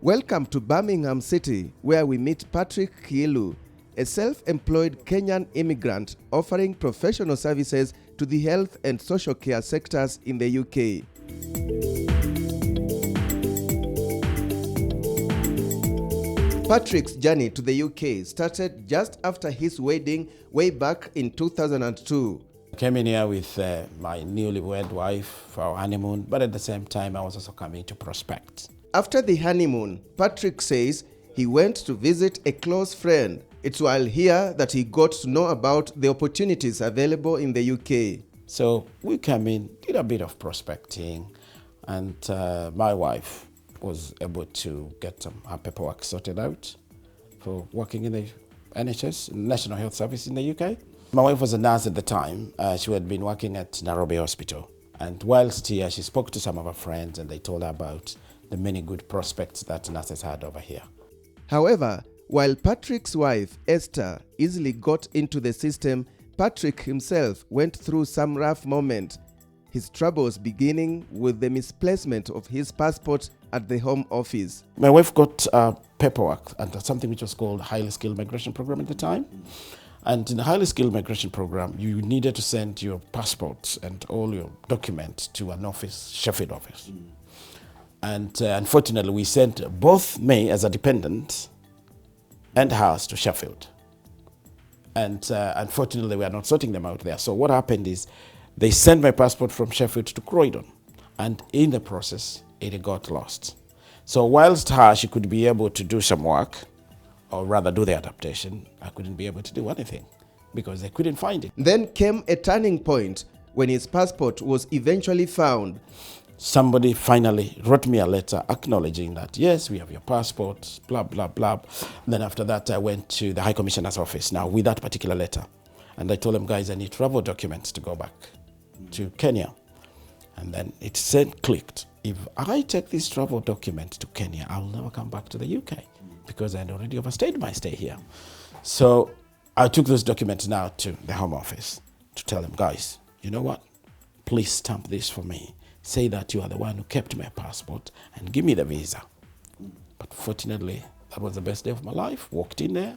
Welcome to Birmingham City, where we meet Patrick Kiilu, a self-employed Kenyan immigrant offering professional services to the health and social care sectors in the UK. Patrick's journey to the UK started just after his wedding way back in 2002. I came in here with my newlywed wife for our honeymoon, but at the same time I was also coming to prospect. After the honeymoon, Patrick says he went to visit a close friend. It's while here that he got to know about the opportunities available in the UK. So we came in, did a bit of prospecting, and my wife was able to get her paperwork sorted out for working in the NHS, National Health Service in the UK. My wife was a nurse at the time. She had been working at Nairobi Hospital. And whilst here, she spoke to some of her friends and they told her about the many good prospects that nurses had over here. However, while Patrick's wife, Esther, easily got into the system, Patrick himself went through some rough moments. His troubles beginning with the misplacement of his passport at the Home Office. My wife got paperwork under something which was called Highly Skilled Migration Program at the time. And in the Highly Skilled Migration Program, you needed to send your passports and all your documents to an office, Sheffield office. And unfortunately, we sent both me as a dependent and hers to Sheffield. And unfortunately, we are not sorting them out there. So what happened is they sent my passport from Sheffield to Croydon. And in the process, it got lost. So whilst she could be able to do some work, or rather do the adaptation, I couldn't be able to do anything because they couldn't find it. Then came a turning point when his passport was eventually found. Somebody finally wrote me a letter acknowledging that, yes, we have your passport, blah, blah, blah. And then after that, I went to the High Commissioner's office now with that particular letter. And I told them, guys, I need travel documents to go back to Kenya. And then it said, clicked, if I take this travel document to Kenya, I will never come back to the UK because I had already overstayed my stay here. So I took those documents now to the Home Office to tell them, guys, you know what? Please stamp this for me. Say that you are the one who kept my passport and give me the visa. But fortunately, that was the best day of my life. Walked in there.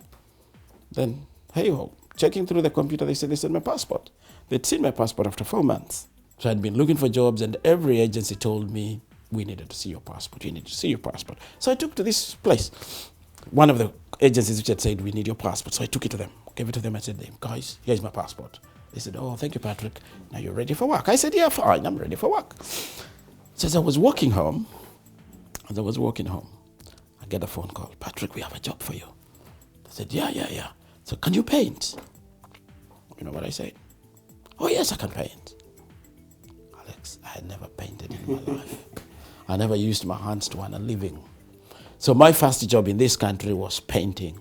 Then, hey ho, checking through the computer, they said they sent my passport. They'd seen my passport after 4 months. So I'd been looking for jobs and every agency told me, we needed to see your passport, you need to see your passport. So I took to this place. One of the agencies which had said, we need your passport. So I took it to them, gave it to them. I said, guys, here's my passport. They said, oh, thank you, Patrick. Now you're ready for work. I said, yeah, fine, I'm ready for work. So as I was walking home, I get a phone call. Patrick, we have a job for you. I said, yeah. So can you paint? You know what I said? Oh, yes, I can paint. Alex, I had never painted in my life. I never used my hands to earn a living. So my first job in this country was painting.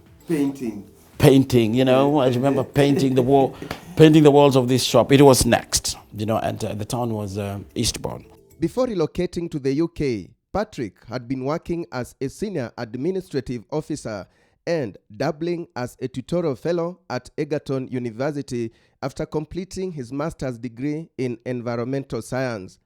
Painting, you know, I remember painting the walls of this shop. It was next, you know, and the town was Eastbourne. Before relocating to the UK, Patrick had been working as a senior administrative officer and dabbling as a tutorial fellow at Egerton University after completing his master's degree in environmental science.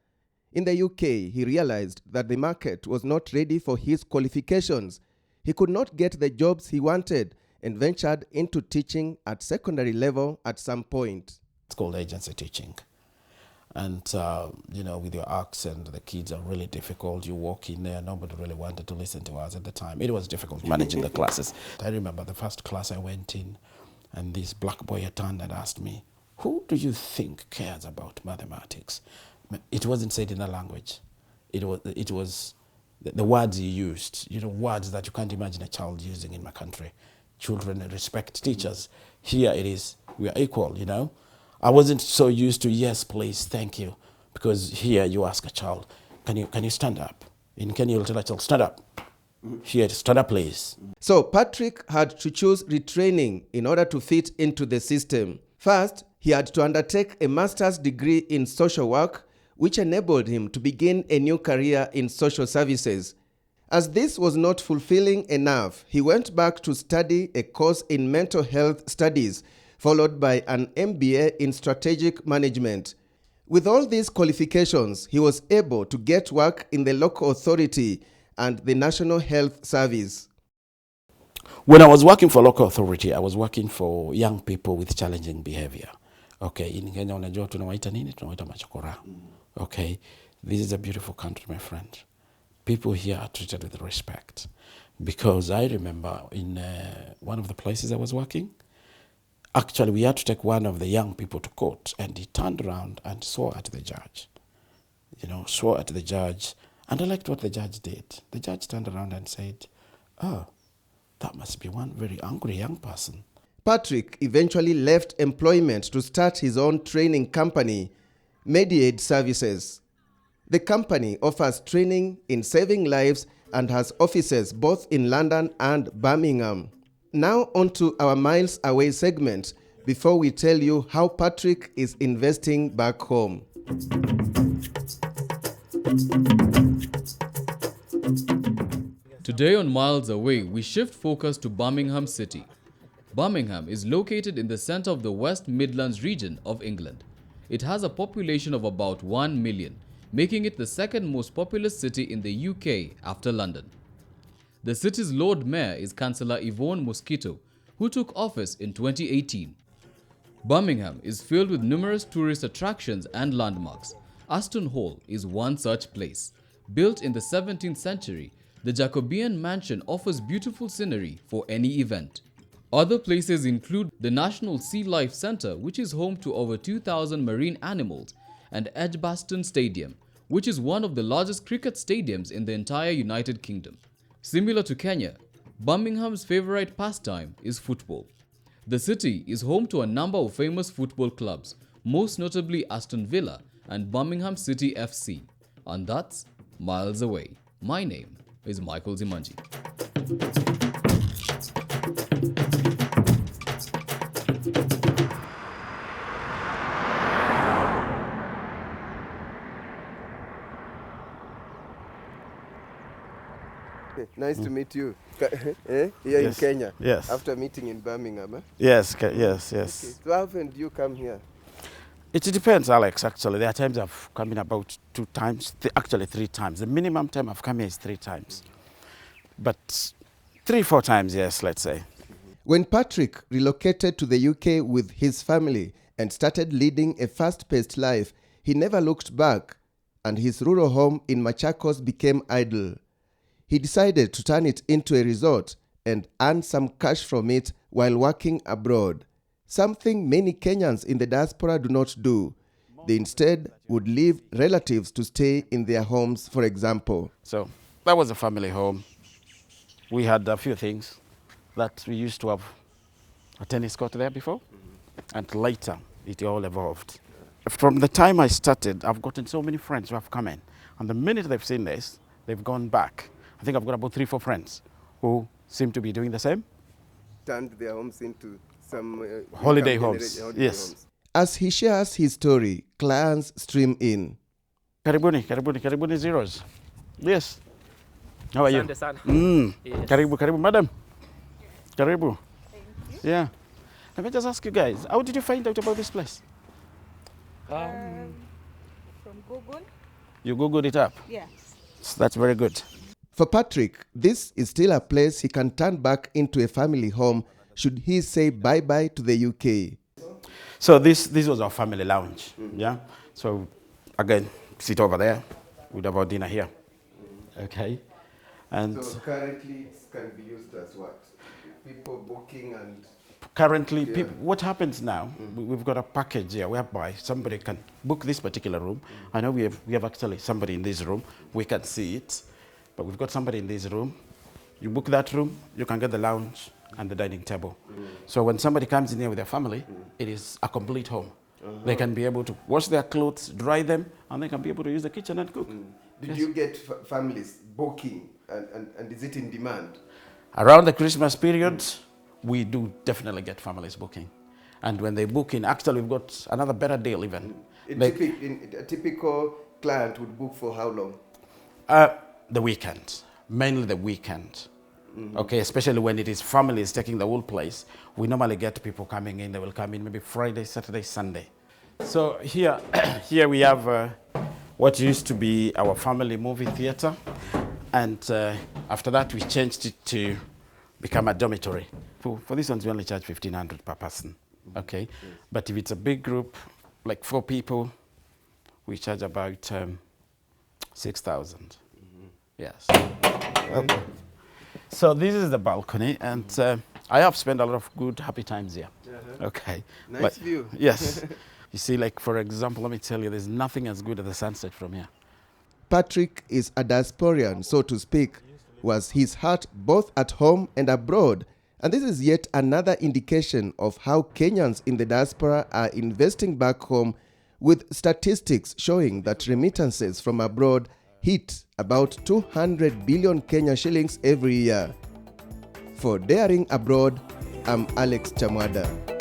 In the UK, he realized that the market was not ready for his qualifications. He could not get the jobs he wanted and ventured into teaching at secondary level at some point. It's called agency teaching. And, you know, with your accent, the kids are really difficult. You walk in there, nobody really wanted to listen to us at the time. It was difficult managing the classes. I remember the first class I went in, and this black boy had turned and asked me, who do you think cares about mathematics? It wasn't said in a language. It was the words he used, you know, words that you can't imagine a child using in my country. Children respect teachers. Here it is, we are equal, you know. I wasn't so used to yes, please, thank you, because here you ask a child, can you stand up? In Kenya, you'll tell a child, stand up. here at Standard Place. So Patrick had to choose retraining in order to fit into the system. First, he had to undertake a master's degree in social work, which enabled him to begin a new career in social services. As this was not fulfilling enough, he went back to study a course in mental health studies, followed by an MBA in strategic management. With all these qualifications, he was able to get work in the local authority and the National Health Service. When I was working for local authority, I was working for young people with challenging behavior. Okay, in Kenya unajua tunawaita nini? Tunawaita machokora. Okay, this is a beautiful country, my friend. People here are treated with respect. Because I remember in one of the places I was working, actually we had to take one of the young people to court, and he turned around and swore at the judge. Swore at the judge. And I liked what the judge did. The judge turned around and said, "Oh, that must be one very angry young person." Patrick eventually left employment to start his own training company, Mediaid Services. The company offers training in saving lives and has offices both in London and Birmingham. Now on to our Miles Away segment before we tell you how Patrick is investing back home. Today on Miles Away, we shift focus to Birmingham City. Birmingham is located in the center of the West Midlands region of England. It has a population of about 1 million, making it the second most populous city in the UK after London. The city's Lord Mayor is Councillor Yvonne Mosquito, who took office in 2018. Birmingham is filled with numerous tourist attractions and landmarks. Aston Hall is one such place. Built in the 17th century, the Jacobean mansion offers beautiful scenery for any event. Other places include the National Sea Life Centre, which is home to over 2,000 marine animals, and Edgbaston Stadium, which is one of the largest cricket stadiums in the entire United Kingdom. Similar to Kenya, Birmingham's favorite pastime is football. The city is home to a number of famous football clubs, most notably Aston Villa and Birmingham City FC. And that's Miles Away. My name is Michael Zimanji. Nice to meet you. Here in Kenya. Yes. After meeting in Birmingham. Yes. Okay. So how often do you come here? It depends, Alex, actually. There are times I've come in about 2 times, actually 3 times. The minimum time I've come here is 3 times. But 3-4 times, yes, let's say. When Patrick relocated to the UK with his family and started leading a fast-paced life, he never looked back, and his rural home in Machakos became idle. He decided to turn it into a resort and earn some cash from it while working abroad, something many Kenyans in the diaspora do not do. They instead would leave relatives to stay in their homes, for example. So that was a family home. We had a few things that we used to have a tennis court there before, and later it all evolved. From the time I started, I've gotten so many friends who have come in, and the minute they've seen this, they've gone back. I think I've got about 3-4 friends who seem to be doing the same. Turned their homes into some holiday homes. Yes. As he shares his story, clients stream in. Karibuni zeros. Yes. How are you? Asante sana. Yes. Karibu, madam. Karibu. Thank you. Yeah. Let me just ask you guys, how did you find out about this place? From Google? You Googled it up? Yes. So that's very good. For Patrick, this is still a place he can turn back into a family home should he say bye-bye to the UK. So this was our family lounge, yeah? So again, sit over there with our dinner here, okay? And So currently it can be used as what? People booking and... currently, what happens now, we've got a package here whereby somebody can book this particular room. I know we have actually somebody in this room, we can see it, but we've got somebody in this room. You book that room, you can get the lounge and the dining table. So when somebody comes in here with their family, it is a complete home. They can be able to wash their clothes, dry them, and they can be able to use the kitchen and cook. Did you get families booking and is it in demand? Around the Christmas period, we do definitely get families booking. And when they book in, actually we've got another better deal even. A typical client would book for how long? The weekend, mainly the weekend. Okay, especially when it is families taking the whole place. We normally get people coming in, they will come in maybe Friday, Saturday, Sunday. So here, here we have what used to be our family movie theater. And after that, we changed it to become a dormitory. For this one, we only charge 1,500 per person. Okay, but if it's a big group, like 4 people, we charge about 6,000. Yes. So this is the balcony, and I have spent a lot of good, happy times here. Okay. Nice view. Yes. You see, like, for example, let me tell you, there's nothing as good as the sunset from here. Patrick is a diasporian, so to speak, was his heart both at home and abroad. And this is yet another indication of how Kenyans in the diaspora are investing back home, with statistics showing that remittances from abroad hit about 200 billion Kenya shillings every year. For Daring Abroad, I'm Alex Chamwada.